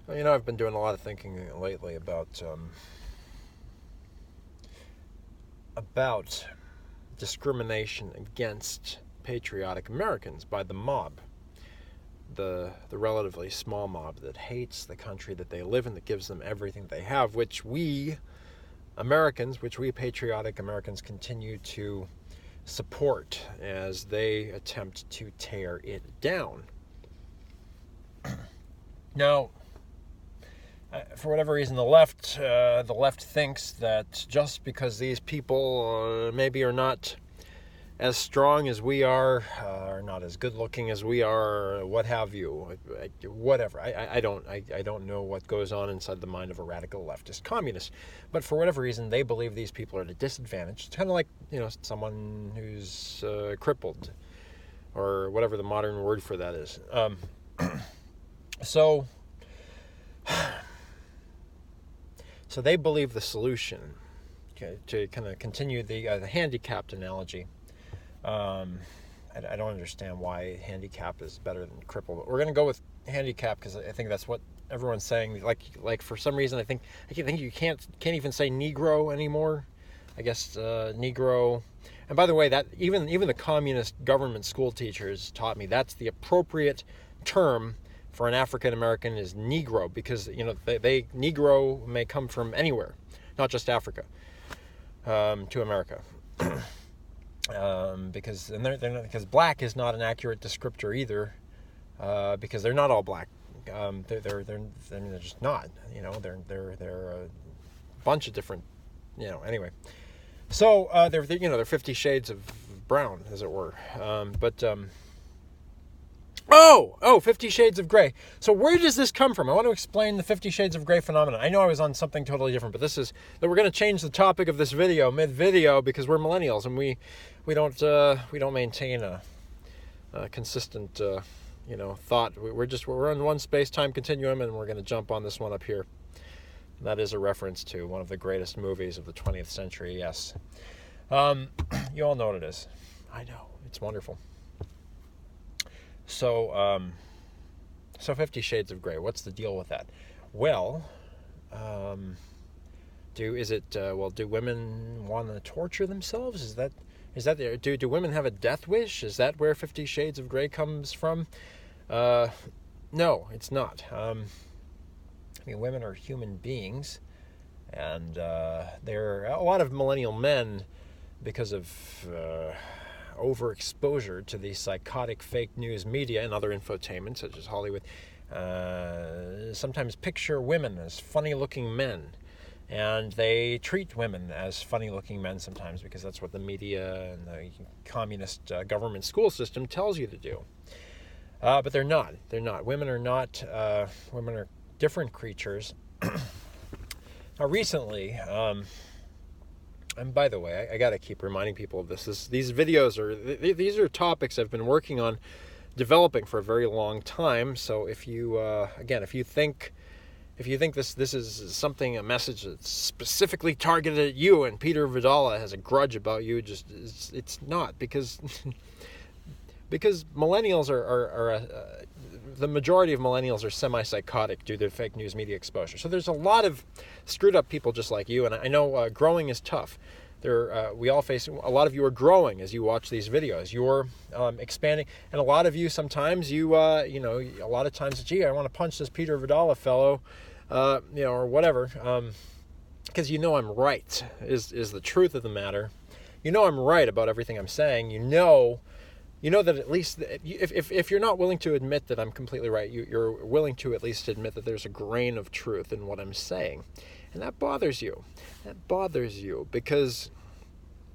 Well, I've been doing a lot of thinking lately about discrimination against patriotic Americans by the mob, the relatively small mob that hates the country that they live in, that gives them everything they have, which we patriotic Americans continue to support as they attempt to tear it down. Now, for whatever reason, the left thinks that just because these people maybe are not as strong as we are not as good looking as we are, what have you, whatever. I don't know what goes on inside the mind of a radical leftist communist, but for whatever reason, they believe these people are at a disadvantage. It's kind of like someone who's crippled, or whatever the modern word for that is. So they believe the solution, to kind of continue the handicapped analogy. I don't understand why handicap is better than crippled, but we're going to go with handicap because I think that's what everyone's saying. Like for some reason, I think you can't even say Negro anymore. I guess Negro. And by the way, that even the communist government school teachers taught me that's the appropriate term for an African American is Negro, because they Negro may come from anywhere, not just Africa, to America. Because black is not an accurate descriptor either, because they're not all black. They're just not. They're a bunch of different. Anyway. So they're 50 shades of brown, as it were. 50 Shades of Grey. So where does this come from? I want to explain the 50 Shades of Grey phenomenon. I know I was on something totally different, but this is that we're going to change the topic of this video mid-video because we're millennials and we don't maintain a consistent thought. We're on one space-time continuum, and we're going to jump on this one up here. And that is a reference to one of the greatest movies of the 20th century. Yes, you all know what it is. I know, it's wonderful. So 50 Shades of Grey. What's the deal with that? Well, do women want to torture themselves? Is that do women have a death wish? Is that where 50 Shades of Grey comes from? No, it's not. Women are human beings, and there are a lot of millennial men, because of overexposure to the psychotic fake news media and other infotainment such as Hollywood, sometimes picture women as funny-looking men, and they treat women as funny-looking men sometimes because that's what the media and the communist government school system tells you to do. But they're not. Women are not. Women are different creatures. Now, recently. And by the way, I got to keep reminding people of this. These videos these are topics I've been working on developing for a very long time. So if you think this is a message that's specifically targeted at you and Peter Vidala has a grudge about you, it's not, because millennials are the majority of millennials are semi-psychotic due to fake news media exposure. So there's a lot of screwed up people just like you, and I know growing is tough. We all face, a lot of you are growing as you watch these videos. You're expanding, and a lot of you sometimes a lot of times, I want to punch this Peter Vidala fellow, or whatever, because I'm right is the truth of the matter. I'm right about everything I'm saying. That at least if you're not willing to admit that I'm completely right, you're willing to at least admit that there's a grain of truth in what I'm saying. And that bothers you. Because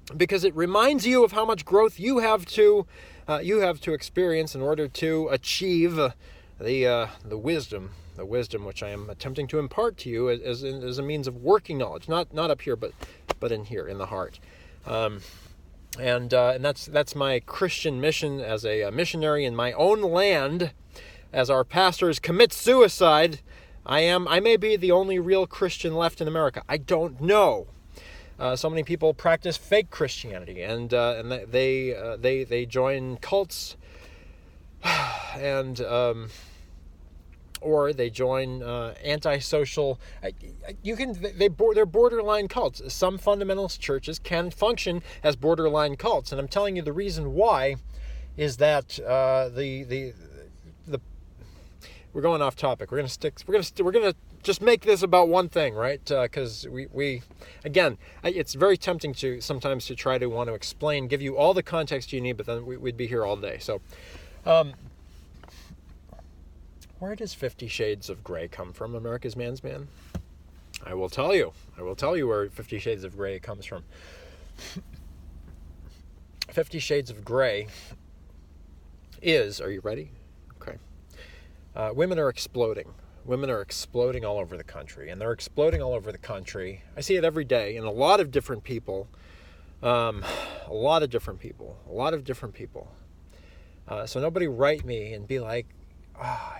it reminds you of how much growth you have to experience in order to achieve the wisdom which I am attempting to impart to you as a means of working knowledge, not up here, but in here, in the heart. And that's my Christian mission as a missionary in my own land. As our pastors commit suicide, I may be the only real Christian left in America. I don't know. So many people practice fake Christianity, and they join cults, and or they join antisocial. They're borderline cults. Some fundamentalist churches can function as borderline cults, and I'm telling you the reason why is that we're going off topic. We're gonna just make this about one thing, right? Because it's very tempting to sometimes to try to want to explain, give you all the context you need, but then we'd be here all day. So, where does 50 Shades of Grey come from, America's Man's Man? I will tell you where 50 Shades of Grey comes from. 50 Shades of Grey is, are you ready? Okay. Women are exploding. Women are exploding all over the country, and they're exploding all over the country. I see it every day in a lot of different people. So nobody write me and be like,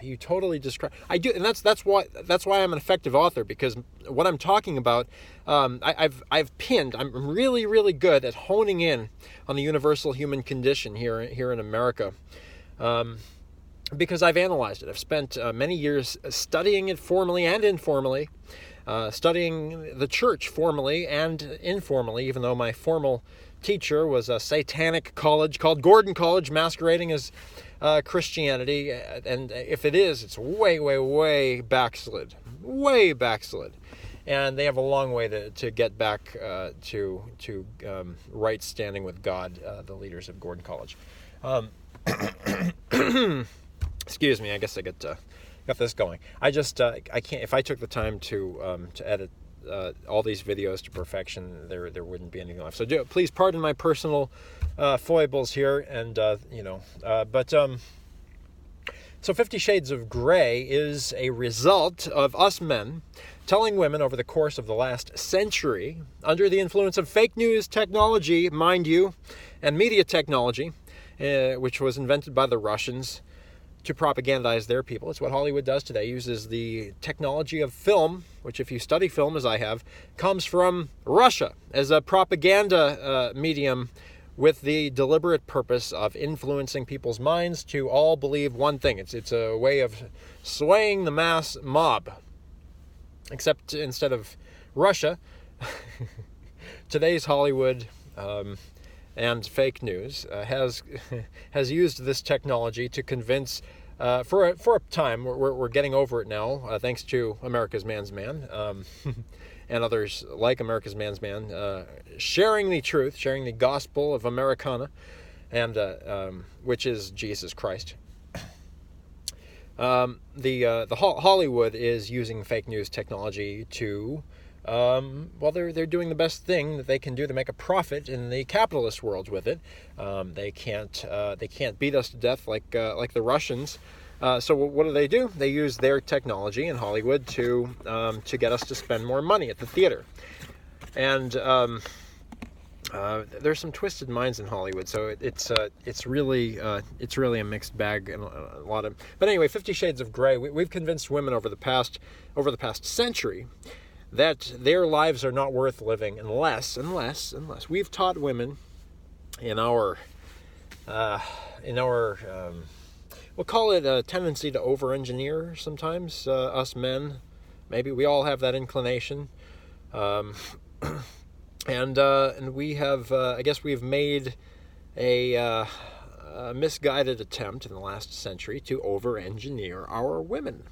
you totally describe. I do, and that's why I'm an effective author, because what I'm talking about, I've pinned. I'm really, really good at honing in on the universal human condition here in America. Because I've analyzed it. I've spent many years studying it formally and informally, studying the church formally and informally, even though my formal teacher was a satanic college called Gordon College, masquerading as Christianity. And if it is, it's way, way, way backslid. Way backslid. And they have a long way to get back to right standing with God, the leaders of Gordon College. Excuse me, I guess I got this going. I can't. If I took the time to edit all these videos to perfection, there wouldn't be anything left. So please pardon my personal foibles here, and so 50 Shades of Grey is a result of us men telling women over the course of the last century, under the influence of fake news technology, mind you, and media technology, which was invented by the Russians to propagandize their people. It's what Hollywood does today. It uses the technology of film, which, if you study film as I have, comes from Russia as a propaganda medium, with the deliberate purpose of influencing people's minds to all believe one thing. It's a way of swaying the mass mob. Except instead of Russia, today's Hollywood and fake news has used this technology to convince, for a time, we're getting over it now, thanks to America's Man's Man, and others like America's Man's Man, sharing the truth, sharing the gospel of Americana, and which is Jesus Christ. Hollywood is using fake news technology to they're doing the best thing that they can do to make a profit in the capitalist world with it. They can't beat us to death like the Russians. So what do? They use their technology in Hollywood to get us to spend more money at the theater. And there's some twisted minds in Hollywood, so it's really a mixed bag, and a lot of. But anyway, 50 Shades of Grey. We've convinced women over the past century that their lives are not worth living unless we've taught women in our we'll call it a tendency to over-engineer sometimes, us men. Maybe we all have that inclination. And we have, I guess we've made a misguided attempt in the last century to over-engineer our women.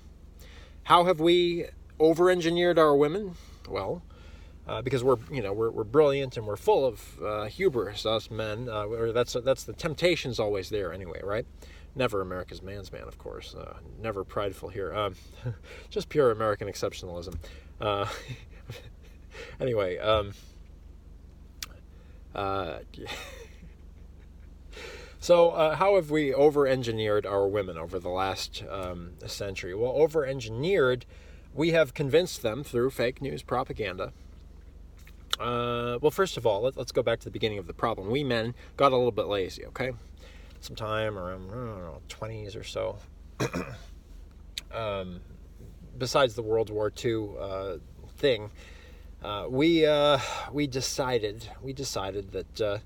How have we over-engineered our women? Well, because we're brilliant and we're full of hubris, us men. Or that's the temptation's always there anyway, right? Never America's Man's Man, of course. Never prideful here. Just pure American exceptionalism. Anyway. So how have we over-engineered our women over the last century? Well, over-engineered, we have convinced them through fake news propaganda. Well, first of all, let's go back to the beginning of the problem. We men got a little bit lazy, okay? Sometime around, 20s or so. Besides the World War II thing, we decided that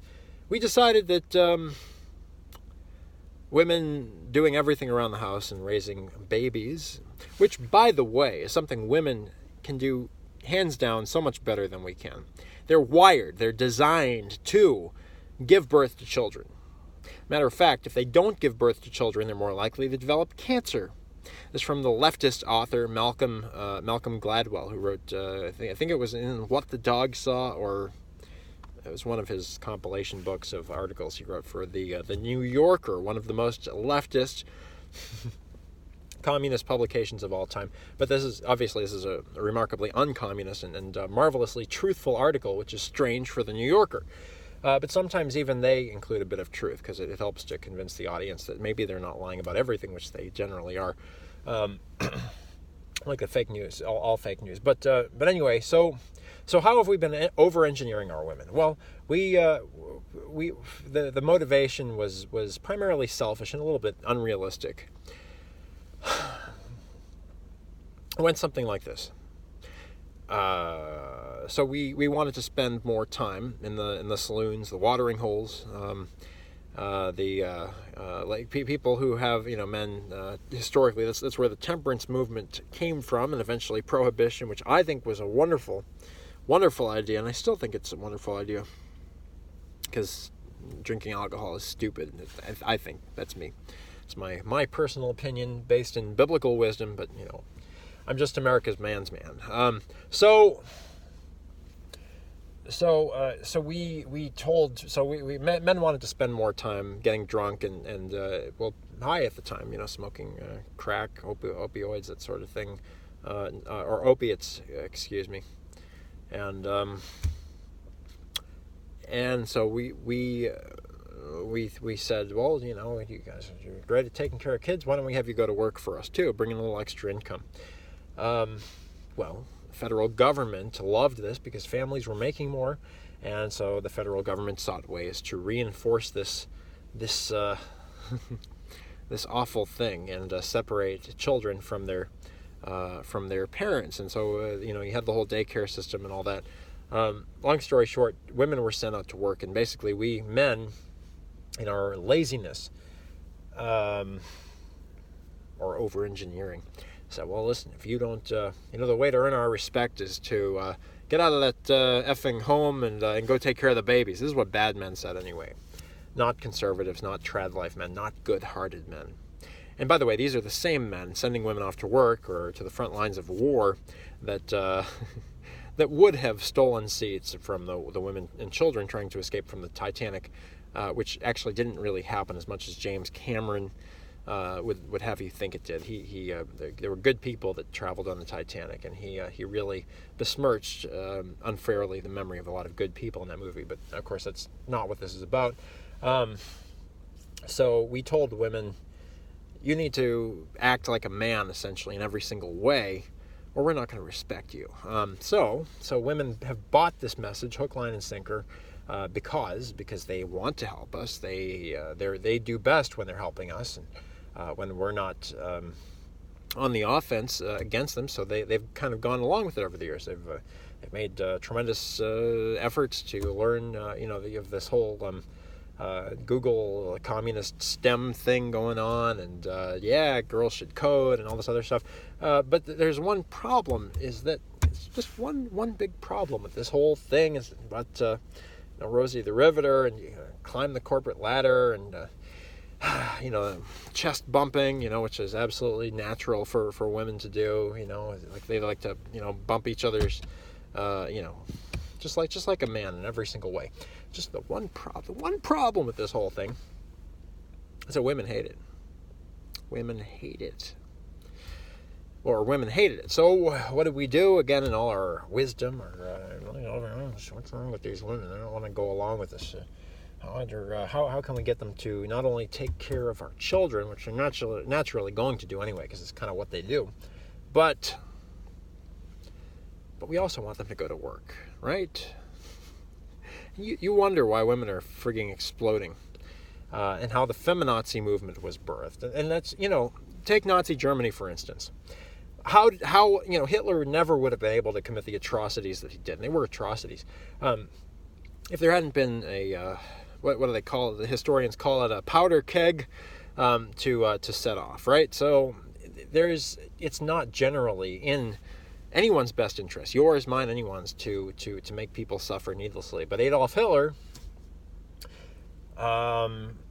women doing everything around the house and raising babies which, by the way, is something women can do hands down so much better than we can. They're wired, they're designed to give birth to children. Matter of fact, if they don't give birth to children, they're more likely to develop cancer. This is from the leftist author Malcolm Gladwell, who wrote, I think it was in What the Dog Saw, or it was one of his compilation books of articles he wrote for the New Yorker, one of the most leftist communist publications of all time. But this is a remarkably uncommunist and marvelously truthful article, which is strange for the New Yorker. But sometimes even they include a bit of truth, because it helps to convince the audience that maybe they're not lying about everything, which they generally are. Like the fake news, all fake news. But anyway, so how have we been over-engineering our women? Well, the motivation was primarily selfish and a little bit unrealistic. It went something like this. So we wanted to spend more time in the saloons, the watering holes, like people who have, men, historically, that's where the temperance movement came from, and eventually prohibition, which I think was a wonderful idea, and I still think it's a wonderful idea, because drinking alcohol is stupid. I think that's me. It's my personal opinion based in biblical wisdom, but I'm just America's man's man. So men wanted to spend more time getting drunk and high at the time, smoking crack, opioids, that sort of thing, or opiates, excuse me, and so we said, well, you guys are great at taking care of kids. Why don't we have you go to work for us too, bring in a little extra income? Well, the federal government loved this because families were making more, and so the federal government sought ways to reinforce this this awful thing and separate children from their parents. And so you had the whole daycare system and all that. Long story short, women were sent out to work, and basically we men, in our laziness or over-engineering, said, well, listen, if you don't, the way to earn our respect is to get out of that effing home and go take care of the babies. This is what bad men said anyway. Not conservatives, not trad life men, not good-hearted men. And by the way, these are the same men sending women off to work or to the front lines of war that that would have stolen seats from the women and children trying to escape from the Titanic, which actually didn't really happen as much as James Cameron would have you think it did. There were good people that traveled on the Titanic, and he really besmirched unfairly the memory of a lot of good people in that movie. But of course, that's not what this is about. So we told women, you need to act like a man essentially in every single way, or we're not going to respect you. So women have bought this message hook, line, and sinker. Because they want to help us. They do best when they're helping us, and when we're not on the offense against them. So they've kind of gone along with it over the years. They've made tremendous efforts to learn. Of this whole Google communist STEM thing going on, and girls should code and all this other stuff. But there's one problem: is that it's just one big problem with this whole thing is about. Rosie the Riveter, and you climb the corporate ladder, and chest bumping, which is absolutely natural for women to do. Like they like to bump each other's, just like a man in every single way. Just the one problem with this whole thing is that women hate it. Women hate it. Or women hated it. So what did we do? Again, in all our wisdom, what's wrong with these women? I don't want to go along with this. How can we get them to not only take care of our children, which they're naturally going to do anyway, because it's kind of what they do, but we also want them to go to work, right? You wonder why women are frigging exploding, and how the feminazi movement was birthed. And that's, take Nazi Germany, for instance. How Hitler never would have been able to commit the atrocities that he did, and they were atrocities, if there hadn't been a what do they call it? The historians call it a powder keg to set off, right? So it's not generally in anyone's best interest, yours, mine, anyone's, to make people suffer needlessly. But Adolf Hitler,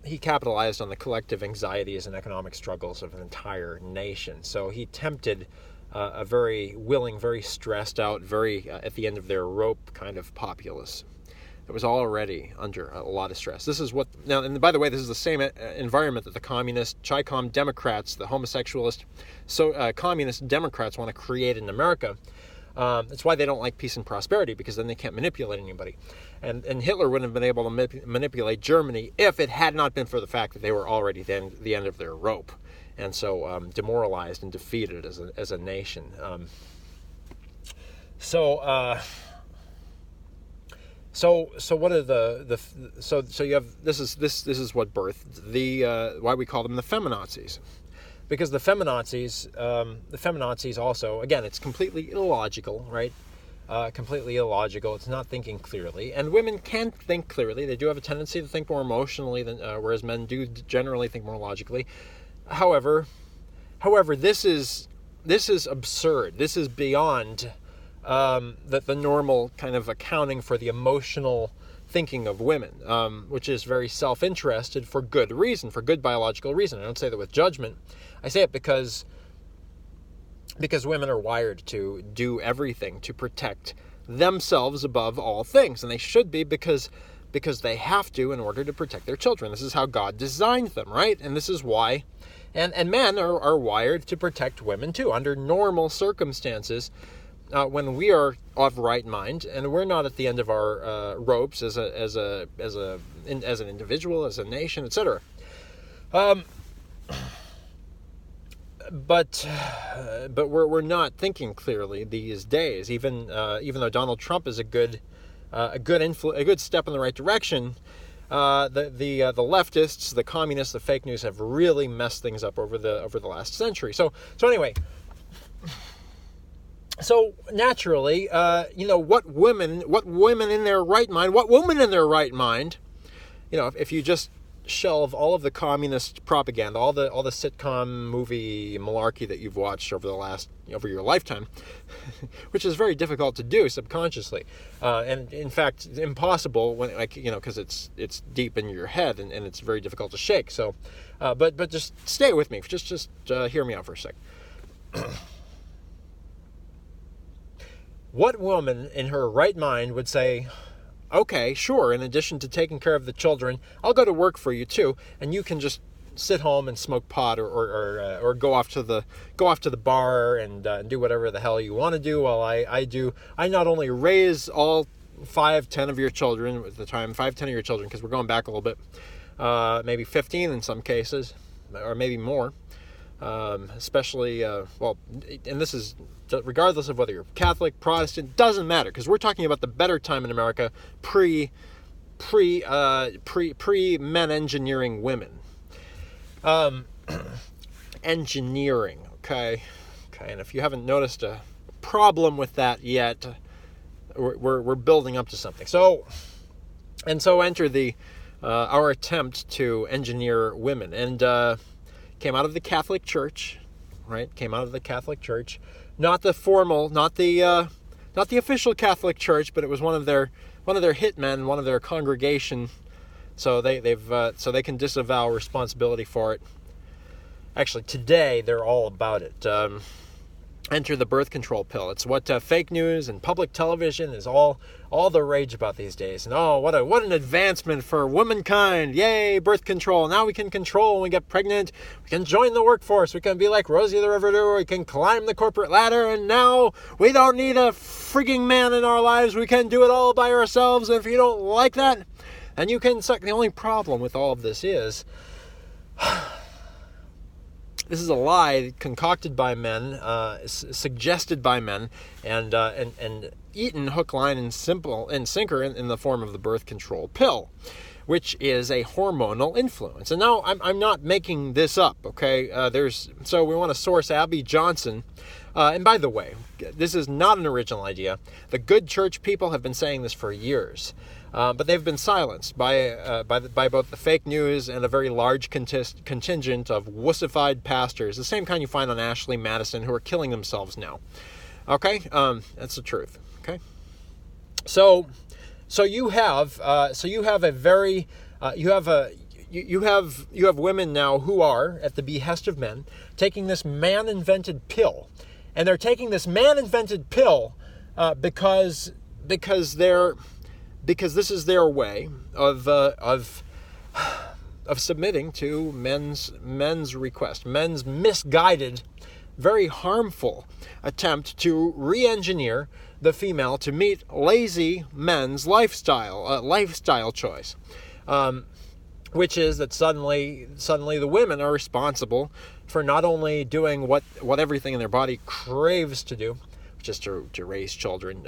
he capitalized on the collective anxieties and economic struggles of an entire nation. So he tempted a very willing, very stressed out, very at the end of their rope kind of populace that was already under a lot of stress. This is what now, and by the way, this is the same environment that the communist, Chi-Com Democrats, the homosexualist, communist Democrats want to create in America. That's why they don't like peace and prosperity, because then they can't manipulate anybody. And Hitler wouldn't have been able to manipulate Germany if it had not been for the fact that they were already then the end of their rope, and so demoralized and defeated as a nation. So what are so you have this is what birthed the why we call them the feminazis. Because the feminazis also, again, it's completely illogical, right? Completely illogical. It's not thinking clearly. And women can think clearly. They do have a tendency to think more emotionally than whereas men do generally think more logically. However, this is absurd. This is beyond the normal kind of accounting for the emotional thinking of women, which is very self-interested for good reason, for good biological reason. I don't say that with judgment. I say it because women are wired to do everything to protect themselves above all things, and they should be because they have to in order to protect their children. This is how God designed them, right? And this is why, and men are wired to protect women too under normal circumstances. When we are of right mind and we're not at the end of our ropes as an individual, as a nation, etc. But we're not thinking clearly these days. Even though Donald Trump is a good step in the right direction, the leftists, the communists, the fake news have really messed things up over the last century. So anyway. So naturally, what woman in their right mind, what woman in their right mind, if you just shelve all of the communist propaganda, all the sitcom movie malarkey that you've watched over your lifetime, which is very difficult to do subconsciously, and in fact impossible when because it's deep in your head and it's very difficult to shake. So, but just stay with me, just hear me out for a sec. What woman in her right mind would say, okay, sure, in addition to taking care of the children, I'll go to work for you too, and you can just sit home and smoke pot or go off to the bar and do whatever the hell you want to do while I not only raise all 5-10 of your children at the time, 5-10 of your children, because we're going back a little bit, maybe 15 in some cases, or maybe more. Especially, and this is regardless of whether you're Catholic, Protestant, doesn't matter, because we're talking about the better time in America, pre men engineering women. Engineering, okay, and if you haven't noticed a problem with that yet, we're building up to something. So enter our attempt to engineer women, and came out of the Catholic Church, right? Came out of the Catholic Church, not the formal, not the official Catholic Church, but it was one of their hitmen, one of their congregation. So they can disavow responsibility for it. Actually, today they're all about it. Enter the birth control pill. It's what fake news and public television is all the rage about these days. And what an advancement for womankind! Yay, birth control! Now we can control when we get pregnant. We can join the workforce. We can be like Rosie the Riveter. We can climb the corporate ladder. And now we don't need a freaking man in our lives. We can do it all by ourselves. And if you don't like that, then you can suck. The only problem with all of this is. This is a lie concocted by men, suggested by men, and eaten hook, line, and sinker in the form of the birth control pill, which is a hormonal influence. And now I'm not making this up, okay? So we want to source Abby Johnson, And by the way, this is not an original idea. The good church people have been saying this for years, but they've been silenced by both the fake news and a very large contingent of wussified pastors, the same kind you find on Ashley Madison, who are killing themselves now. Okay, that's the truth. Okay, so you have a very you have women now who are, at the behest of men, taking this man-invented pill, and they're taking this man-invented pill because this is their way of submitting to men's request, men's misguided, very harmful attempt to re-engineer the female to meet lazy men's lifestyle choice. Which is that suddenly the women are responsible for not only doing what everything in their body craves to do, which is to raise children,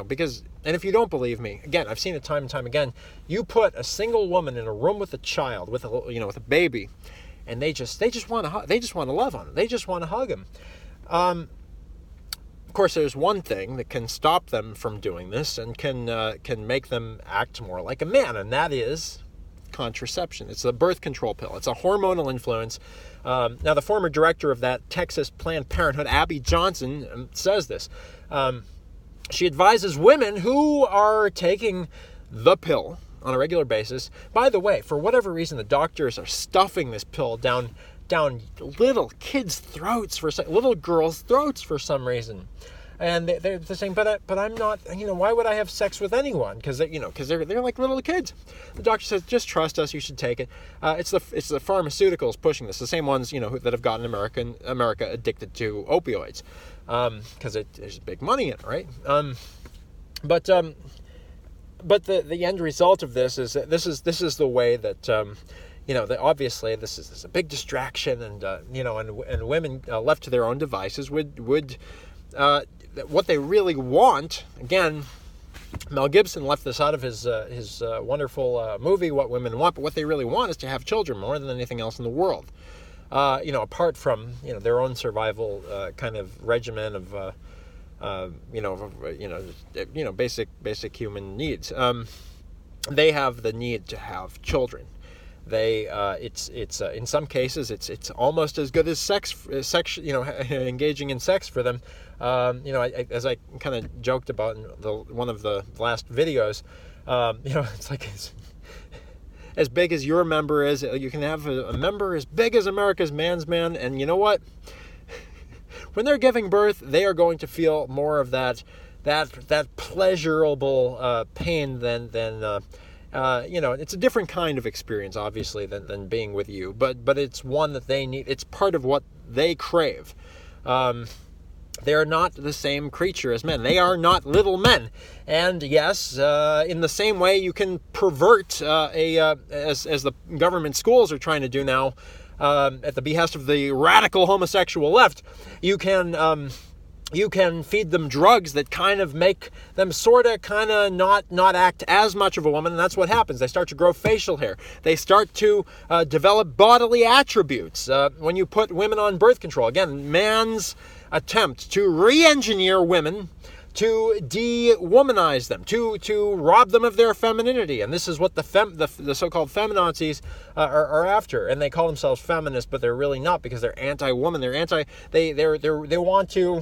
because, and if you don't believe me, again, I've seen it time and time again, you put a single woman in a room with a child, with a baby, and they just want to love on them. They just want to hug him. Of course, there's one thing that can stop them from doing this and can make them act more like a man, and that is contraception. It's a birth control pill. It's a hormonal influence. Now, the former director of that Texas Planned Parenthood, Abby Johnson, says this. She advises women who are taking the pill on a regular basis. By the way, for whatever reason, the doctors are stuffing this pill down little kids' throats, little girls' throats for some reason. And they're saying, but I'm not, why would I have sex with anyone? Because they're like little kids. The doctor says, just trust us, you should take it. It's the pharmaceuticals pushing this, the same ones, that have gotten America addicted to opioids. Because there's big money in it, right? But the end result of this is that this is the way that, that obviously this is a big distraction, and and women left to their own devices would what they really want. Again, Mel Gibson left this out of his wonderful movie What Women Want, but what they really want is to have children more than anything else in the world. Apart from their own survival kind of regimen of basic human needs. They have the need to have children. It's in some cases it's almost as good as engaging in sex for them. As I kind of joked about in one of the last videos, it's like as big as your member is. You can have a member as big as America's man's man, and you know what? When they're giving birth, they are going to feel more of that pleasurable pain than it's a different kind of experience, obviously, than being with you, but it's one that they need. It's part of what they crave. They are not the same creature as men. They are not little men. And yes, in the same way you can pervert as the government schools are trying to do now, at the behest of the radical homosexual left, you can feed them drugs that kind of make them not act as much of a woman, and that's what happens. They start to grow facial hair. They start to develop bodily attributes. When you put women on birth control, again, man's attempt to re-engineer women, to de-womanize them, to rob them of their femininity, and this is what the so-called feminazis are after. And they call themselves feminists, but they're really not, because they're anti-woman. They want to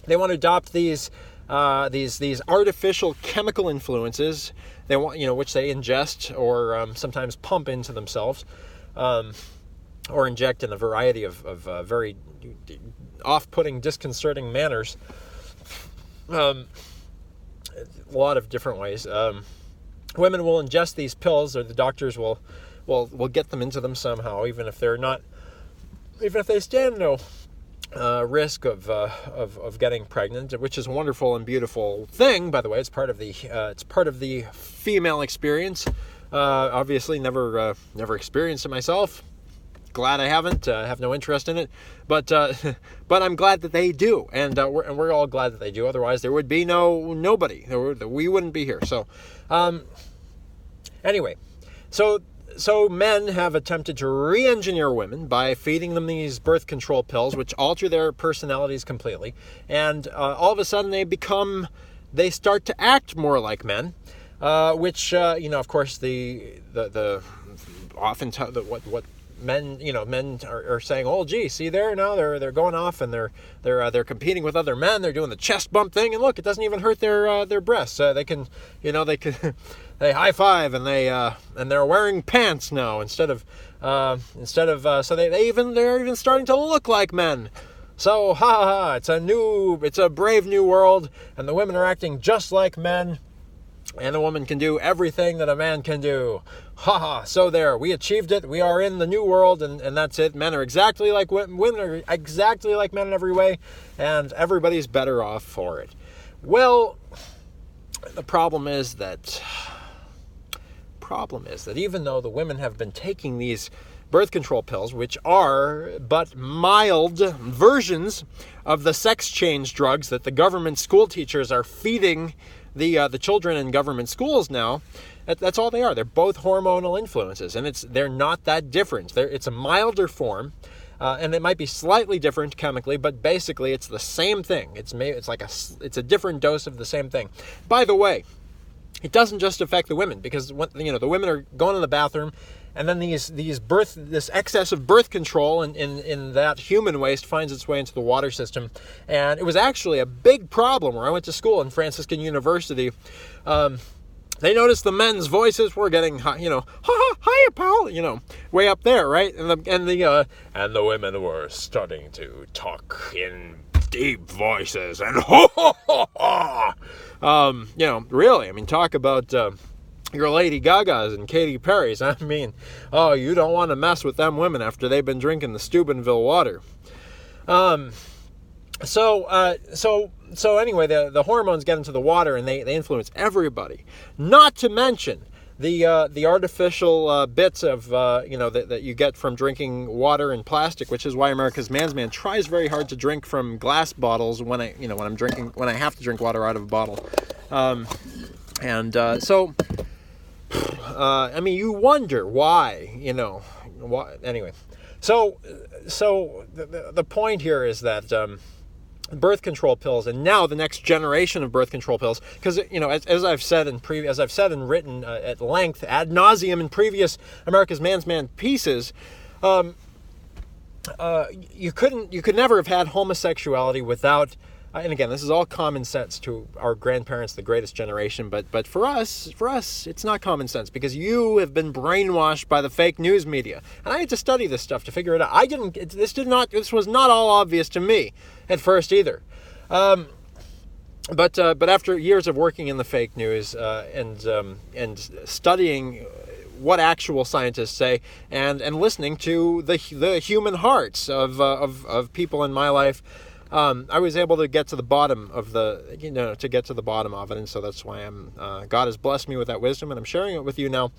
adopt these artificial chemical influences. They want, which they ingest or sometimes pump into themselves, or inject in a variety of very off-putting, disconcerting manners. A lot of different ways. Women will ingest these pills, or the doctors will get them into them somehow, even if they stand no risk of getting pregnant, which is a wonderful and beautiful thing. By the way, it's part of the female experience. Obviously, never experienced it myself. Glad I haven't. Have no interest in it, but I'm glad that they do, and we're all glad that they do. Otherwise, there would be nobody. We wouldn't be here. So, anyway, so so men have attempted to re-engineer women by feeding them these birth control pills, which alter their personalities completely, and all of a sudden they start to act more like men, which of course what men are saying, oh gee, see there now they're going off and they're competing with other men, they're doing the chest bump thing, and look, it doesn't even hurt their breasts. They can they high five, and they're wearing pants now instead of so they're even starting to look like men. So it's a brave new world, and the women are acting just like men. And a woman can do everything that a man can do. So there, we achieved it. We are in the new world, and that's it. Men are exactly like women are exactly like men in every way, and everybody's better off for it. Well, the problem is that even though the women have been taking these birth control pills, which are but mild versions of the sex change drugs that the government school teachers are feeding the children in government schools now, that's all they are. They're both hormonal influences, and they're not that different. It's a milder form, and it might be slightly different chemically, but basically it's the same thing. It's a different dose of the same thing. By the way, it doesn't just affect the women, because the women are going to the bathroom, and then this excess of birth control in that human waste finds its way into the water system. And it was actually a big problem where I went to school in Franciscan University. They noticed the men's voices were getting, hiya, pal, way up there, right? And the women were starting to talk in deep voices and really, talk about your Lady Gagas and Katy Perry's. You don't want to mess with them women after they've been drinking the Steubenville water. So anyway, the hormones get into the water, and they influence everybody. Not to mention the artificial bits of that you get from drinking water in plastic, which is why America's Man's Man tries very hard to drink from glass bottles when I have to drink water out of a bottle. You wonder why, anyway. So the point here is that birth control pills, and now the next generation of birth control pills, because as I've said and written at length ad nauseum in previous America's Man's Man pieces, you could never have had homosexuality without. And again, this is all common sense to our grandparents, the greatest generation. But for us, it's not common sense, because you have been brainwashed by the fake news media. And I had to study this stuff to figure it out. This was not all obvious to me at first either. But after years of working in the fake news and studying what actual scientists say and listening to the human hearts of people in my life, I was able to get to the bottom of it, and so that's why God has blessed me with that wisdom, and I'm sharing it with you now.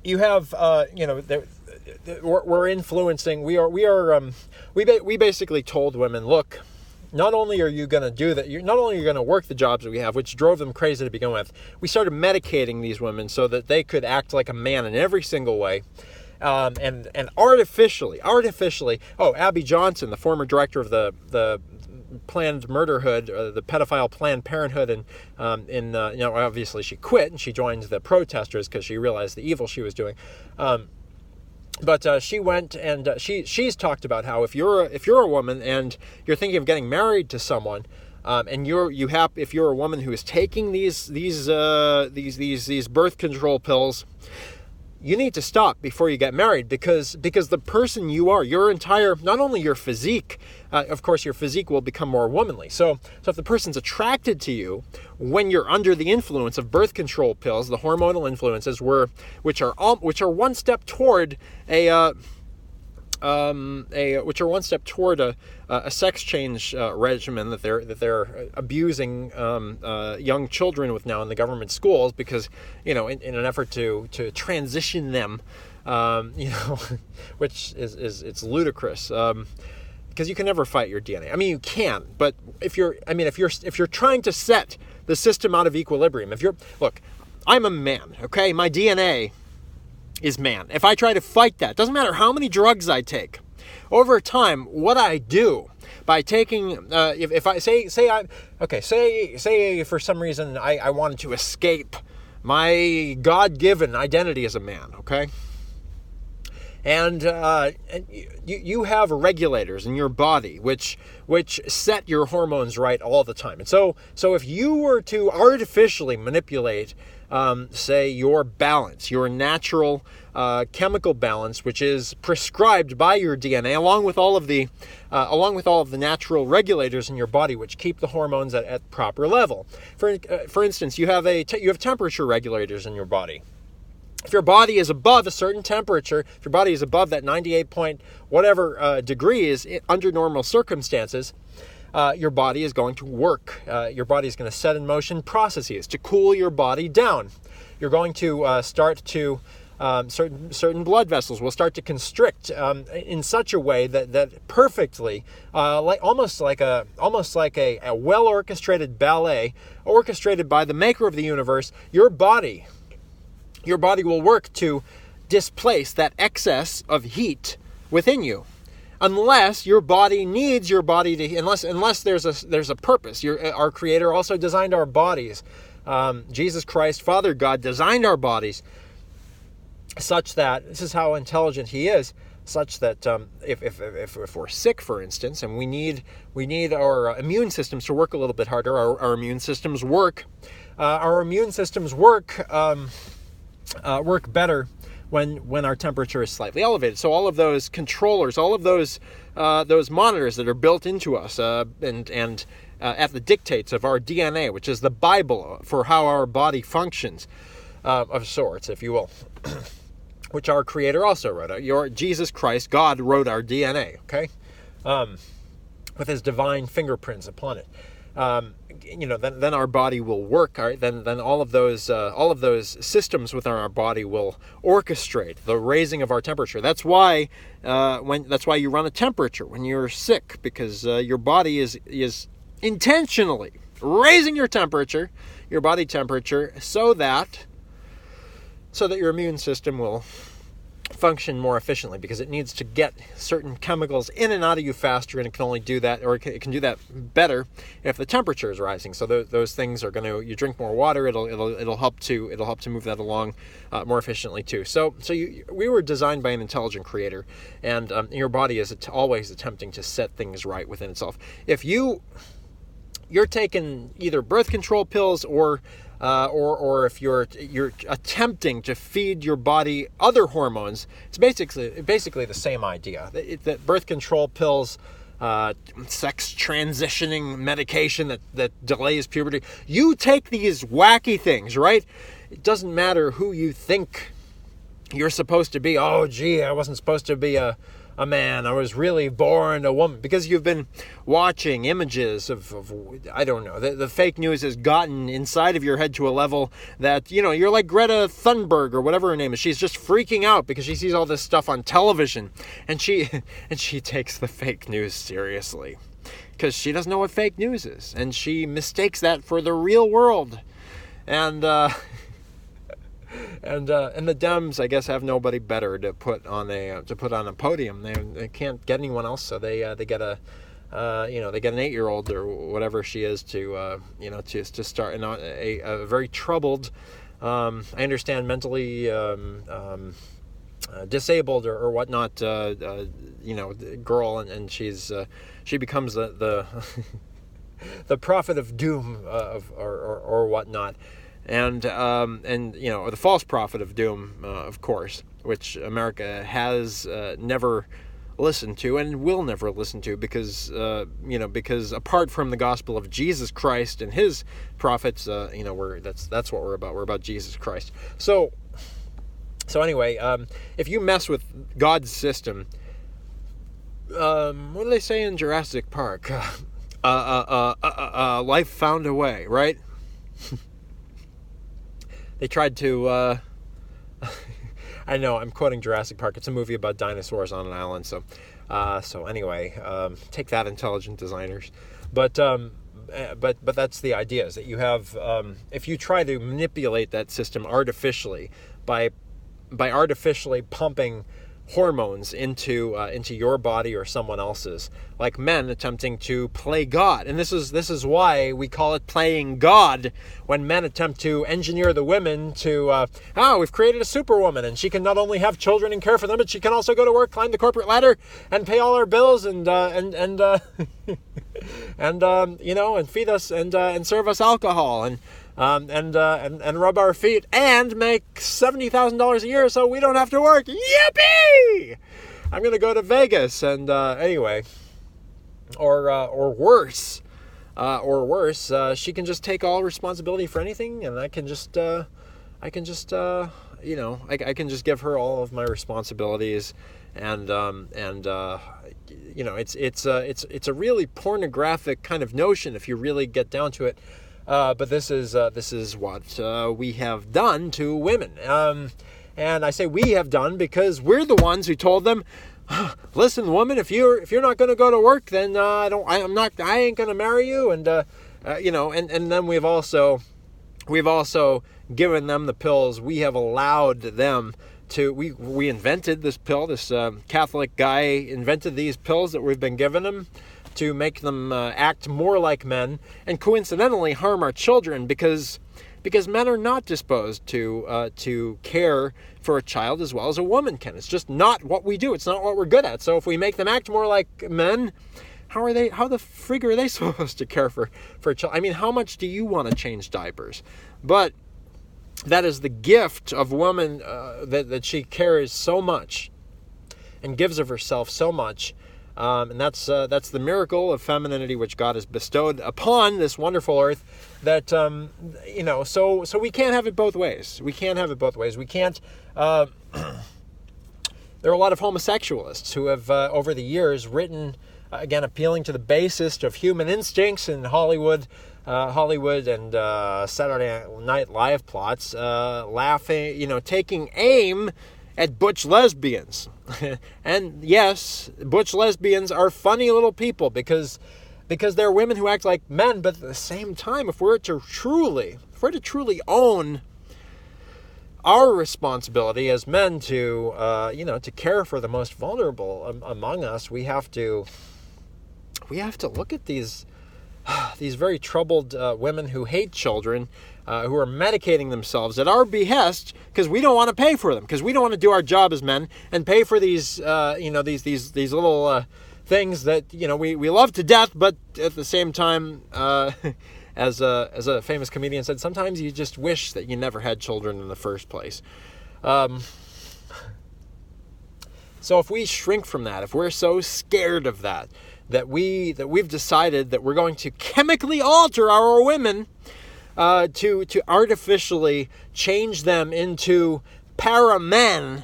You have, we're influencing. We basically told women, look, not only are you going to do that, not only are you going to work the jobs that we have, which drove them crazy to begin with. We started medicating these women so that they could act like a man in every single way. And artificially, Abby Johnson, the former director of the Planned Murderhood, the pedophile Planned Parenthood, and obviously she quit and she joined the protesters because she realized the evil she was doing. But she went and she's talked about how if you're a woman and you're thinking of getting married to someone, and if you're a woman who is taking these birth control pills, you need to stop before you get married, because the person you are, not only your physique, of course your physique will become more womanly. So if the person's attracted to you when you're under the influence of birth control pills, the hormonal influences which are one step toward a sex change regimen that they're abusing young children with now in the government schools, because in an effort to transition them, which is ludicrous, because you can never fight your DNA. You can, but if you're trying to set the system out of equilibrium, I'm a man, okay? My DNA is man. If I try to fight that, doesn't matter how many drugs I take, over time, what I do by taking, if I say for some reason I wanted to escape my God-given identity as a man, okay? And you have regulators in your body which set your hormones right all the time. And so if you were to artificially manipulate, say, your balance, your natural chemical balance, which is prescribed by your DNA, along with all of the natural regulators in your body, which keep the hormones at proper level. For instance, you have temperature regulators in your body. If your body is above a certain temperature, if your body is above that 98 point whatever degrees under normal circumstances, your body is going to work. Your body is going to set in motion processes to cool your body down. You're going to start to certain blood vessels will start to constrict in such a way that perfectly, almost like a well orchestrated ballet, orchestrated by the maker of the universe. Your body will work to displace that excess of heat within you, unless your body needs your body to, unless there's a purpose. Our Creator also designed our bodies. Jesus Christ, Father God, designed our bodies such that, this is how intelligent He is, such that if we're sick, for instance, and we need our immune systems to work a little bit harder, our immune systems work better when our temperature is slightly elevated. So all of those controllers, all of those monitors that are built into us, and at the dictates of our DNA, which is the Bible for how our body functions, of sorts, if you will, which our Creator also wrote. Jesus Christ, God, wrote our DNA. Okay, with His divine fingerprints upon it. Then our body will work. Then all of those systems within our body will orchestrate the raising of our temperature. That's why you run a temperature when you're sick, because your body is intentionally raising your temperature, your body temperature, so that your immune system will function more efficiently, because it needs to get certain chemicals in and out of you faster, and it can only do that, or it can do that better if the temperature is rising. So those things are you drink more water, it'll help to move that along more efficiently too. So we were designed by an intelligent Creator, and your body is always attempting to set things right within itself. If you're taking either birth control pills or if you're attempting to feed your body other hormones, it's basically the same idea. That birth control pills, sex transitioning medication that delays puberty. You take these wacky things, right? It doesn't matter who you think you're supposed to be. Oh, gee, I wasn't supposed to be a man. I was really born a woman, because you've been watching images of I don't know. The fake news has gotten inside of your head to a level that, you're like Greta Thunberg or whatever her name is. She's just freaking out because she sees all this stuff on television, and she takes the fake news seriously, because she doesn't know what fake news is, and she mistakes that for the real world. And And the Dems, I guess, have nobody better to put on a podium. They can't get anyone else, so they get a they get an 8-year-old or whatever she is to start a very troubled, I understand mentally disabled or whatnot, girl, and she becomes the the prophet of doom or whatnot. And the false prophet of doom, of course, which America has never listened to and will never listen to, because apart from the gospel of Jesus Christ and His prophets, that's what we're about. We're about Jesus Christ. So anyway, if you mess with God's system, what do they say in Jurassic Park? Life found a way, right? They tried to, I know, I'm quoting Jurassic Park. It's a movie about dinosaurs on an island. So anyway, take that, intelligent designers. But but that's the idea, is that you have, if you try to manipulate that system artificially by artificially pumping hormones into your body or someone else's, like men attempting to play God. And this is why we call it playing God, when men attempt to engineer the women to we've created a superwoman, and she can not only have children and care for them, but she can also go to work, climb the corporate ladder, and pay all our bills, and and feed us, and serve us alcohol, and rub our feet, and make $70,000 a year so we don't have to work. Yippee! I'm gonna go to Vegas, and anyway, or worse, she can just take all responsibility for anything, and I can just give her all of my responsibilities, and it's a really pornographic kind of notion if you really get down to it. But this is what we have done to women, and I say we have done because we're the ones who told them, listen, woman, if you're not going to go to work, then I ain't going to marry you, and then we've also given them the pills. We have allowed them to. We invented this pill. This Catholic guy invented these pills that we've been giving them, to make them act more like men, and coincidentally harm our children, because men are not disposed to care for a child as well as a woman can. It's just not what we do. It's not what we're good at. So if we make them act more like men, how the frig are they supposed to care for a child? I mean, how much do you want to change diapers? But that is the gift of woman, that she cares so much and gives of herself so much. And that's the miracle of femininity which God has bestowed upon this wonderful earth. That so we can't have it both ways. We can't. There are a lot of homosexualists who have over the years written, again, appealing to the basest of human instincts in Hollywood and Saturday Night Live plots, laughing, taking aim at butch lesbians. And yes, butch lesbians are funny little people because they're women who act like men, but at the same time, if we're to truly own our responsibility as men to care for the most vulnerable among us, we have to look at these very troubled women who hate children, who are medicating themselves at our behest, because we don't want to pay for them, because we don't want to do our job as men and pay for these these little things that we love to death, but at the same time, as a famous comedian said, sometimes you just wish that you never had children in the first place. So if we shrink from that, if we're so scared of that we've decided that we're going to chemically alter our women, to artificially change them into para-men,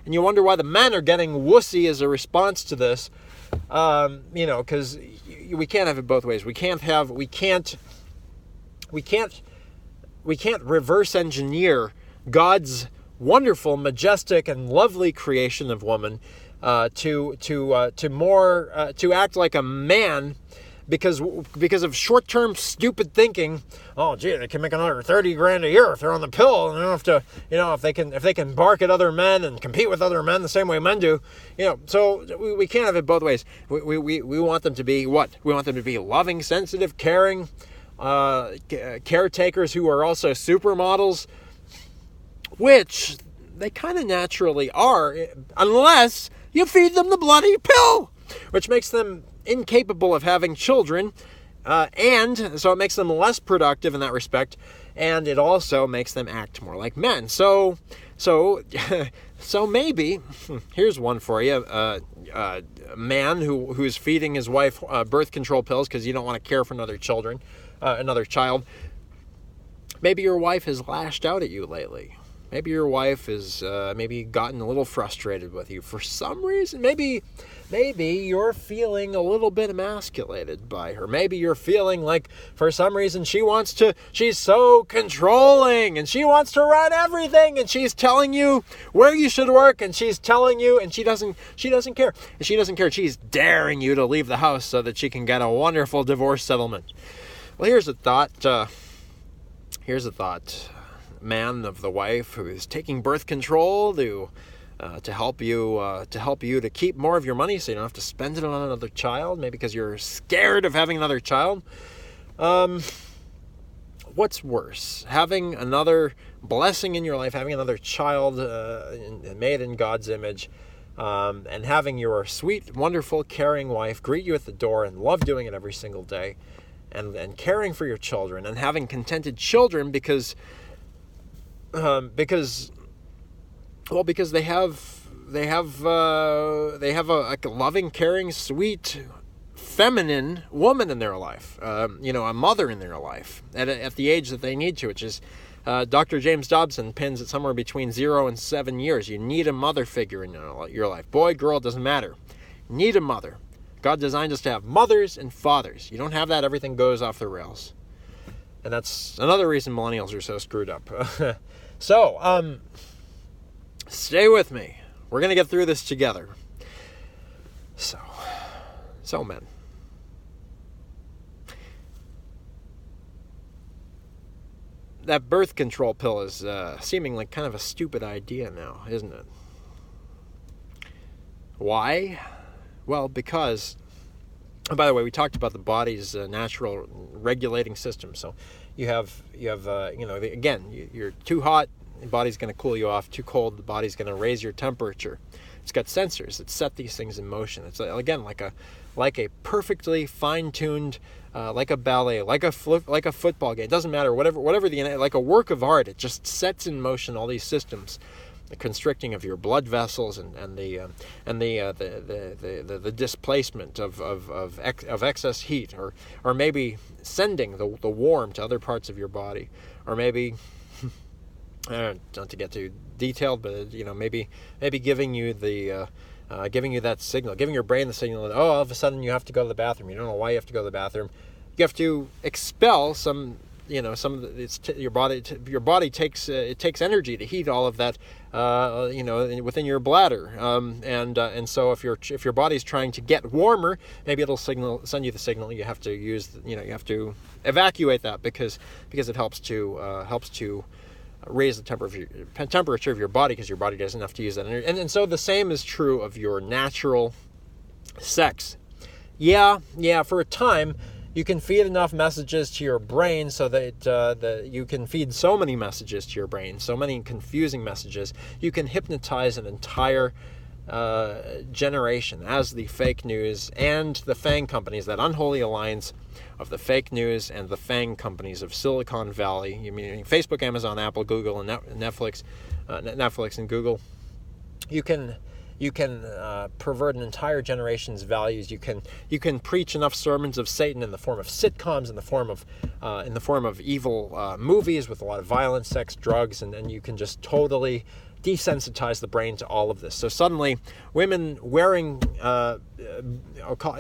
and you wonder why the men are getting wussy as a response to this, because we can't have it both ways. We can't reverse engineer God's wonderful, majestic, and lovely creation of woman to act like a man because of short-term stupid thinking. Oh, gee, they can make another $30,000 a year if they're on the pill, and they don't have to, if they can bark at other men and compete with other men the same way men do, So we can't have it both ways. We want them to be what? We want them to be loving, sensitive, caring, caretakers who are also supermodels, which they kind of naturally are, unless you feed them the bloody pill, which makes them incapable of having children, and so it makes them less productive in that respect, and it also makes them act more like men. So maybe, here's one for you, a man who's feeding his wife birth control pills because you don't want to care for another child. Maybe your wife has lashed out at you lately. Maybe your wife is maybe gotten a little frustrated with you for some reason. Maybe you're feeling a little bit emasculated by her. Maybe you're feeling like for some reason she's so controlling and she wants to run everything, and she's telling you where you should work, and she's telling you, and she doesn't care. She doesn't care. She's daring you to leave the house so that she can get a wonderful divorce settlement. Well, here's a thought. Man of the wife who is taking birth control to help you to keep more of your money so you don't have to spend it on another child, maybe because you're scared of having another child. What's worse, having another blessing in your life, having another child made in God's image, and having your sweet, wonderful, caring wife greet you at the door and love doing it every single day, and caring for your children and having contented children because they have a loving, caring, sweet, feminine woman in their life, a mother in their life at the age that they need to, which is Dr. James Dobson pins it somewhere between 0 and 7 years. You need a mother figure in your life. Boy, girl, doesn't matter. You need a mother. God designed us to have mothers and fathers. You don't have that, everything goes off the rails. And that's another reason millennials are so screwed up. So, stay with me. We're going to get through this together. So men. That birth control pill is seeming like kind of a stupid idea now, isn't it? Why? Well, because, by the way, we talked about the body's natural regulating system. So you have again, you're too hot, the body's going to cool you off. Too cold, the body's going to raise your temperature. It's got sensors that set these things in motion. It's again like a perfectly fine-tuned, like a ballet, like a football game. It doesn't matter, whatever like a work of art. It just sets in motion all these systems, the constricting of your blood vessels and the displacement of excess heat, or maybe sending the warm to other parts of your body, or maybe not to get too detailed, but maybe giving you that signal, giving your brain the signal that all of a sudden you have to go to the bathroom. You don't know why you have to go to the bathroom. You have to expel some. Your body takes energy to heat all of that, within your bladder, and so if your body's trying to get warmer, maybe it'll send you the signal you have to use. You have to evacuate that because it helps to raise the temperature of your body, because your body doesn't have to use that energy. And so the same is true of your natural sex. Yeah, for a time. You can feed enough messages to your brain so that you can feed so many messages to your brain, so many confusing messages. You can hypnotize an entire generation as the fake news and the FANG companies, that unholy alliance of the fake news and the FANG companies of Silicon Valley. You mean Facebook, Amazon, Apple, Google, and Netflix and Google. You can pervert an entire generation's values. You can preach enough sermons of Satan in the form of sitcoms, in the form of evil movies with a lot of violence, sex, drugs, and you can just totally desensitize the brain to all of this. So suddenly, women wearing,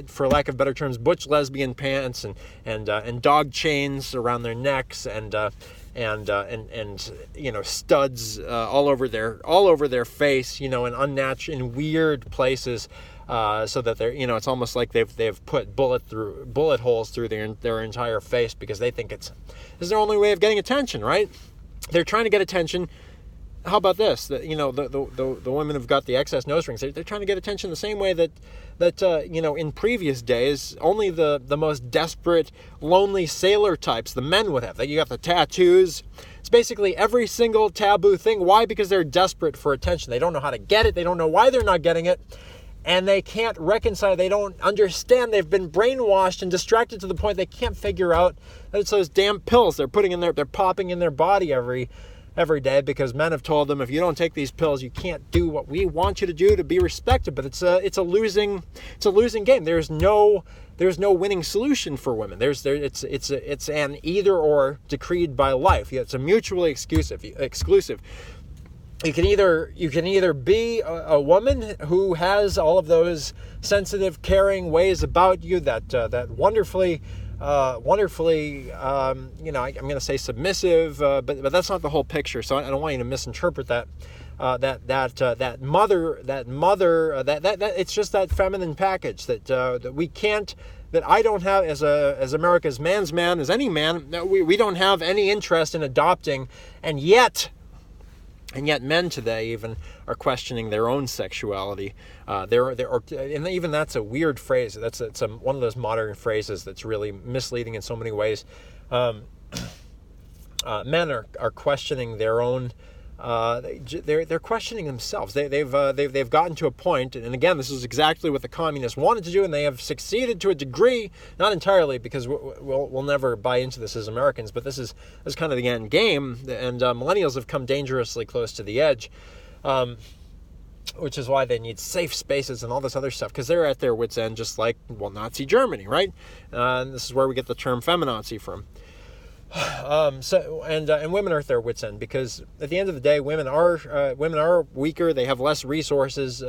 for lack of better terms, butch lesbian pants and dog chains around their necks and studs all over their face, in weird places, so that they're, it's almost like they've put bullet holes through their entire face, because they think this is their only way of getting attention, right? They're trying to get attention. How about this? The women who've got the excess nose rings, they're trying to get attention the same way that in previous days, only the most desperate, lonely sailor types, the men would have. You got the tattoos. It's basically every single taboo thing. Why? Because they're desperate for attention. They don't know how to get it. They don't know why they're not getting it. And they can't reconcile. They don't understand. They've been brainwashed and distracted to the point they can't figure out that it's those damn pills they're popping in their body every day, because men have told them, if you don't take these pills, you can't do what we want you to do to be respected. But it's a losing game. There's no winning solution for women. It's an either or decreed by life. It's a mutually exclusive. you can either be a woman who has all of those sensitive, caring ways about you that wonderfully, I'm going to say submissive, but that's not the whole picture. So I don't want you to misinterpret that. That mother, that it's just that feminine package that we can't. That I don't have as America's man's man, as any man. We don't have any interest in adopting, and yet men today even are questioning their own sexuality. And even that's a weird phrase. It's one of those modern phrases that's really misleading in so many ways. Men are questioning their own. They're questioning themselves. They've gotten to a point, and again, this is exactly what the communists wanted to do, and they have succeeded to a degree, not entirely, because we'll never buy into this as Americans. But this is kind of the end game, and millennials have come dangerously close to the edge, which is why they need safe spaces and all this other stuff, because they're at their wits' end, just like Nazi Germany, right? And this is where we get the term feminazi from. And women are at their wits' end, because at the end of the day, women are weaker. They have less resources,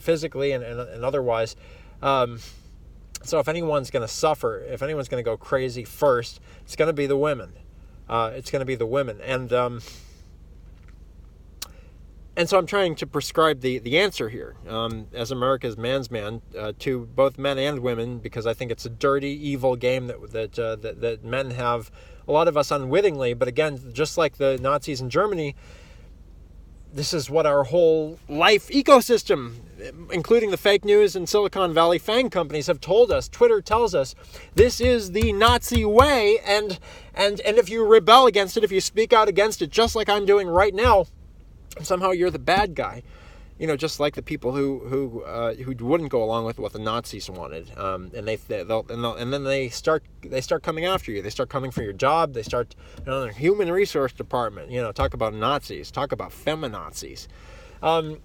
physically and otherwise. So if anyone's going to suffer, if anyone's going to go crazy first, it's going to be the women. And so I'm trying to prescribe the answer here, as America's man's man, to both men and women, because I think it's a dirty, evil game that men have, a lot of us unwittingly. But again, just like the Nazis in Germany, this is what our whole life ecosystem, including the fake news and Silicon Valley FANG companies, have told us. Twitter tells us this is the Nazi way, and if you rebel against it, if you speak out against it, just like I'm doing right now, somehow you're the bad guy, just like the people who wouldn't go along with what the Nazis wanted, and then they start coming after you. They start coming for your job. They start, the human resource department. Talk about Nazis. Talk about feminazis. When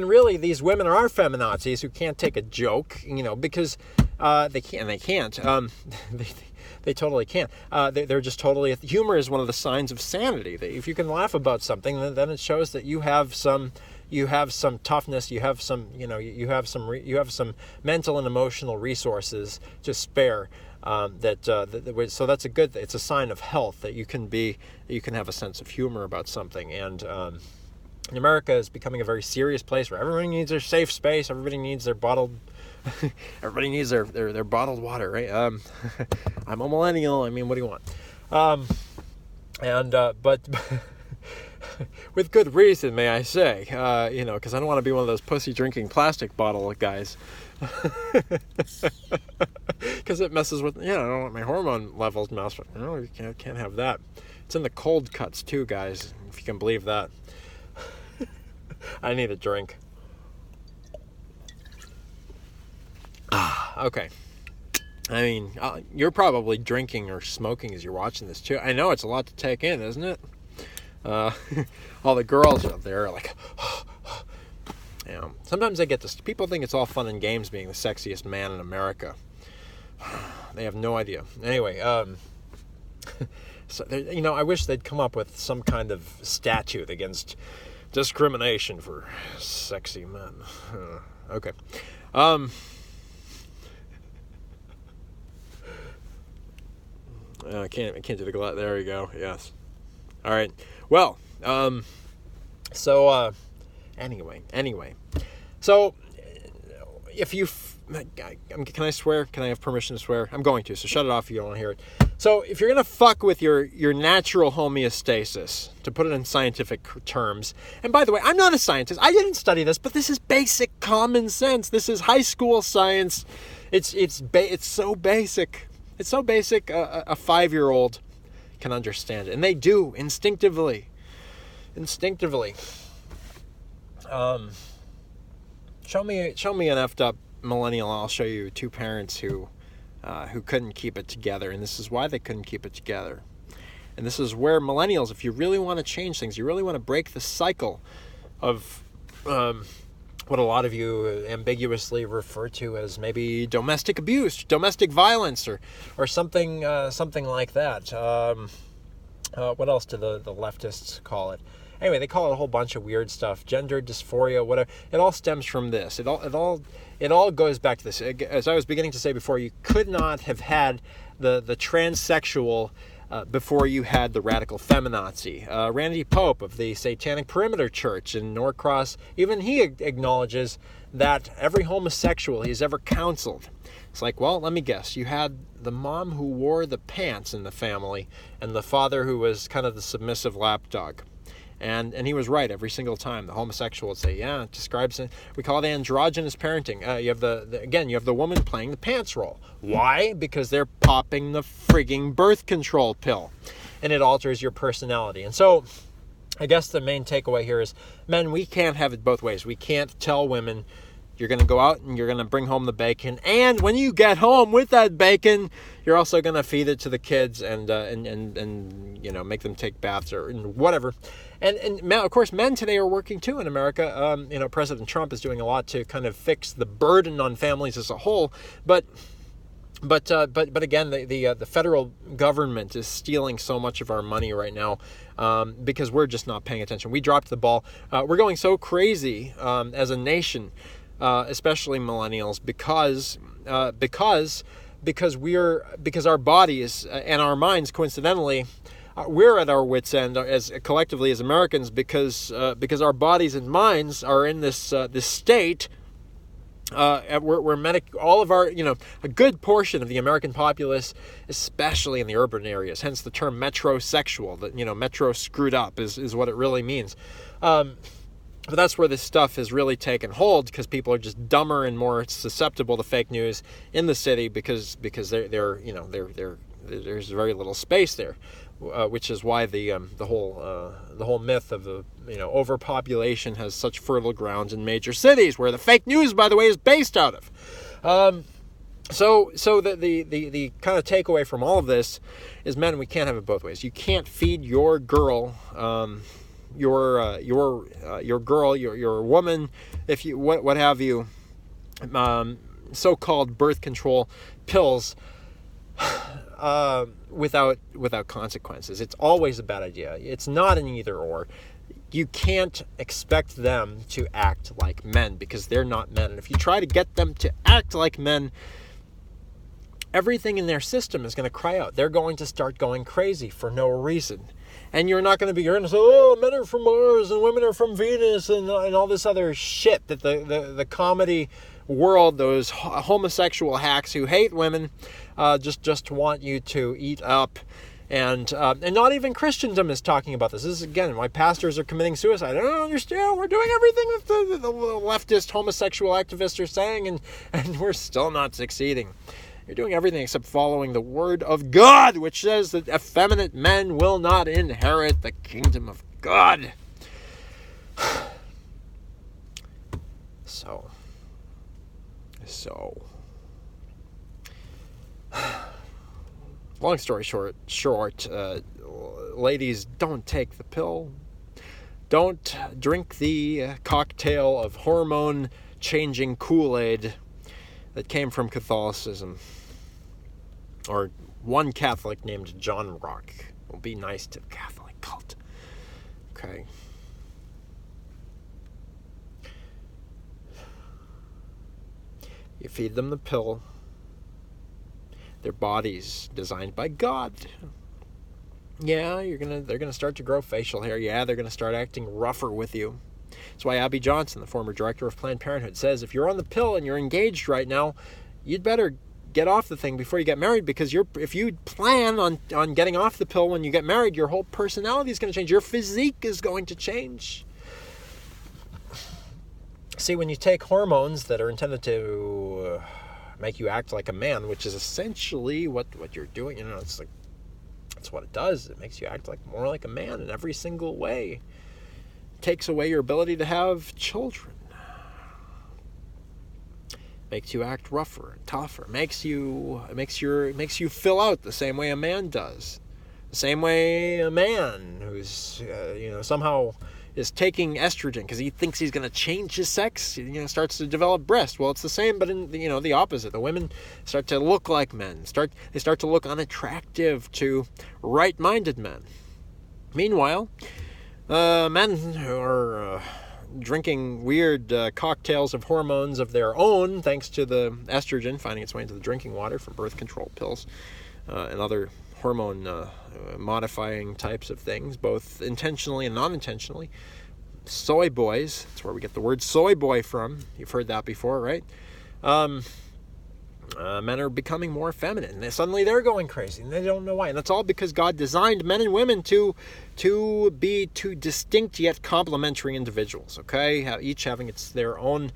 really these women are feminazis who can't take a joke, because they can't. They totally can't. They're just totally. Humor is one of the signs of sanity. If you can laugh about something, then it shows that you have some toughness. You have some. You have some mental and emotional resources to spare. So that's a good. It's a sign of health that you can have a sense of humor about something. And America is becoming a very serious place where everybody needs their safe space. Everybody needs their bottled. Everybody needs their bottled water, right? I'm a millennial. I mean, what do you want? But with good reason, may I say, because I don't want to be one of those pussy drinking plastic bottle guys. Because it messes with, I don't want my hormone levels messed with. No, you can't have that. It's in the cold cuts too, guys, if you can believe that. I need a drink. Okay. I mean, you're probably drinking or smoking as you're watching this too. I know it's a lot to take in, isn't it? All the girls out there are like, sometimes I get this. People think it's all fun and games being the sexiest man in America. They have no idea. Anyway, so I wish they'd come up with some kind of statute against discrimination for sexy men. Okay. I can't do the glass. There we go. Yes. All right. Well, anyway. So, if you... Can I swear? Can I have permission to swear? I'm going to, so shut it off if you don't want to hear it. So, if you're going to fuck with your natural homeostasis, to put it in scientific terms, and by the way, I'm not a scientist. I didn't study this, but this is basic common sense. This is high school science. It's so basic. It's so basic, a 5-year-old can understand it. And they do, instinctively. Show me an effed up millennial. I'll show you two parents who couldn't keep it together. And this is why they couldn't keep it together. And this is where millennials, if you really want to change things, you really want to break the cycle of... what a lot of you ambiguously refer to as maybe domestic abuse, domestic violence, or something like that. What else do the leftists call it? Anyway, they call it a whole bunch of weird stuff, gender dysphoria, whatever. It all stems from this. It all goes back to this. As I was beginning to say before, you could not have had the transsexual before you had the radical feminazi. Randy Pope of the Satanic Perimeter Church in Norcross, even he acknowledges that every homosexual he's ever counseled, it's like, well, let me guess. You had the mom who wore the pants in the family and the father who was kind of the submissive lapdog. And he was right every single time. The homosexual would say, yeah, it describes it. We call it androgynous parenting. You have the woman playing the pants role. Why? Because they're popping the frigging birth control pill. And it alters your personality. And so I guess the main takeaway here is, men, we can't have it both ways. We can't tell women, you're going to go out and you're going to bring home the bacon. And when you get home with that bacon, you're also going to feed it to the kids and make them take baths or whatever. And of course, men today are working too in America. President Trump is doing a lot to kind of fix the burden on families as a whole. But again, the federal government is stealing so much of our money right now because we're just not paying attention. We dropped the ball. We're going so crazy as a nation. Especially millennials, because our bodies and our minds, coincidentally, we're at our wits' end as collectively as Americans because our bodies and minds are in this state. All of our, a good portion of the American populace, especially in the urban areas, hence the term metrosexual. That metro screwed up is what it really means. But that's where this stuff has really taken hold, because people are just dumber and more susceptible to fake news in the city because there's very little space there, which is why the whole myth of the overpopulation has such fertile grounds in major cities, where the fake news, by the way, is based out of. So the kind of takeaway from all of this is, men, we can't have it both ways. You can't feed your girl. Your girl, your woman, if you what have you, so-called birth control pills without consequences. It's always a bad idea. It's not an either or. You can't expect them to act like men because they're not men. And if you try to get them to act like men, everything in their system is going to cry out. They're going to start going crazy for no reason. And you're going to say, oh, men are from Mars and women are from Venus and all this other shit that the comedy world, those homosexual hacks who hate women, just want you to eat up. And not even Christendom is talking about this. This is, again, why pastors are committing suicide. I don't understand. We're doing everything that the leftist homosexual activists are saying, and we're still not succeeding. You're doing everything except following the word of God, which says that effeminate men will not inherit the kingdom of God. So, long story short, ladies, don't take the pill. Don't drink the cocktail of hormone-changing Kool-Aid that came from Catholicism. Or one Catholic named John Rock. Will be nice to the Catholic cult. Okay. You feed them the pill. Their body's designed by God. Yeah, they're gonna start to grow facial hair. Yeah, they're gonna start acting rougher with you. That's why Abby Johnson, the former director of Planned Parenthood, says if you're on the pill and you're engaged right now, you'd better get off the thing before you get married, because if you plan on getting off the pill when you get married, your whole personality is going to change. Your physique is going to change. See, when you take hormones that are intended to make you act like a man, which is essentially what you're doing, it's like, that's what it does. It makes you act more like a man in every single way. It takes away your ability to have children. Makes you act rougher and tougher. Makes you fill out the same way a man does. The same way a man who's somehow is taking estrogen because he thinks he's going to change his sex, starts to develop breast. Well, it's the same, but in the opposite. The women start to look like men. They start to look unattractive to right-minded men. Meanwhile, Men who are drinking weird cocktails of hormones of their own, thanks to the estrogen finding its way into the drinking water from birth control pills and other hormone modifying types of things, both intentionally and non-intentionally. Soy boys, that's where we get the word soy boy from. You've heard that before, right? Men are becoming more feminine. Suddenly they're going crazy, and they don't know why. And that's all because God designed men and women to be two distinct yet complementary individuals, okay? Each having their own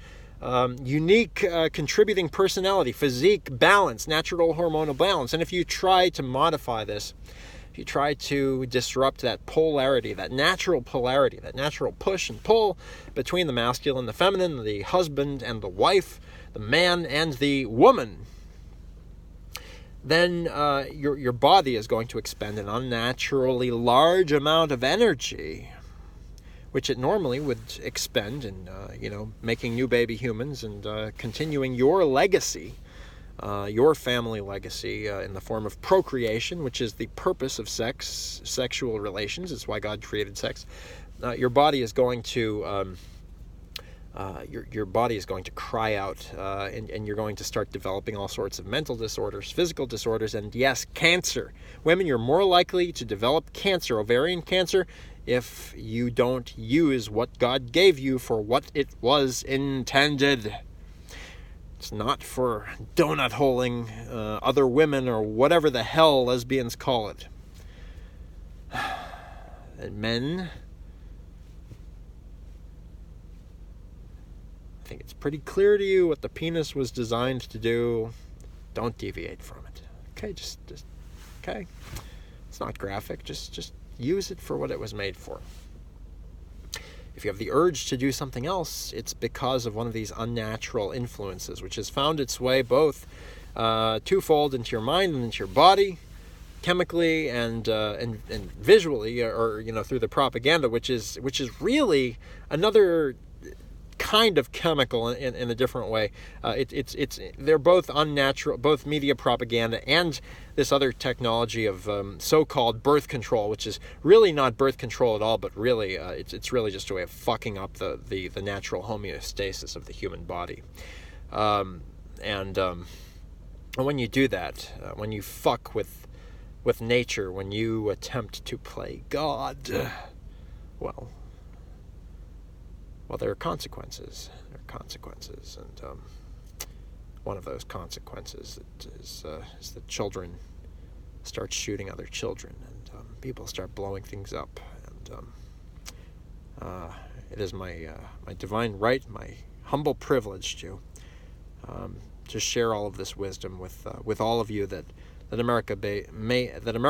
unique contributing personality, physique, balance, natural hormonal balance. And if you try to modify this, if you try to disrupt that polarity, that natural push and pull between the masculine, the feminine, the husband and the wife, the man and the woman, then your body is going to expend an unnaturally large amount of energy, which it normally would expend in making new baby humans and continuing your legacy, your family legacy in the form of procreation, which is the purpose of sexual relations. It's why God created sex. Your body is going to your body is going to cry out, and you're going to start developing all sorts of mental disorders, physical disorders, and yes, cancer. Women, you're more likely to develop cancer, ovarian cancer, if you don't use what God gave you for what it was intended. It's not for donut holing other women or whatever the hell lesbians call it. And men, I think it's pretty clear to you what the penis was designed to do. Don't deviate from it. Okay, just okay. It's not graphic. Just use it for what it was made for. If you have the urge to do something else, it's because of one of these unnatural influences, which has found its way both twofold into your mind and into your body, chemically and visually, or through the propaganda, which is really another kind of chemical in a different way. They're both unnatural, both media propaganda and this other technology of so-called birth control, which is really not birth control at all, but really it's really just a way of fucking up the natural homeostasis of the human body. And when you do that, when you fuck with nature, when you attempt to play God, well, there are consequences. And one of those consequences is that children start shooting other children, and people start blowing things up. And it is my divine right, my humble privilege to share all of this wisdom with all of you that America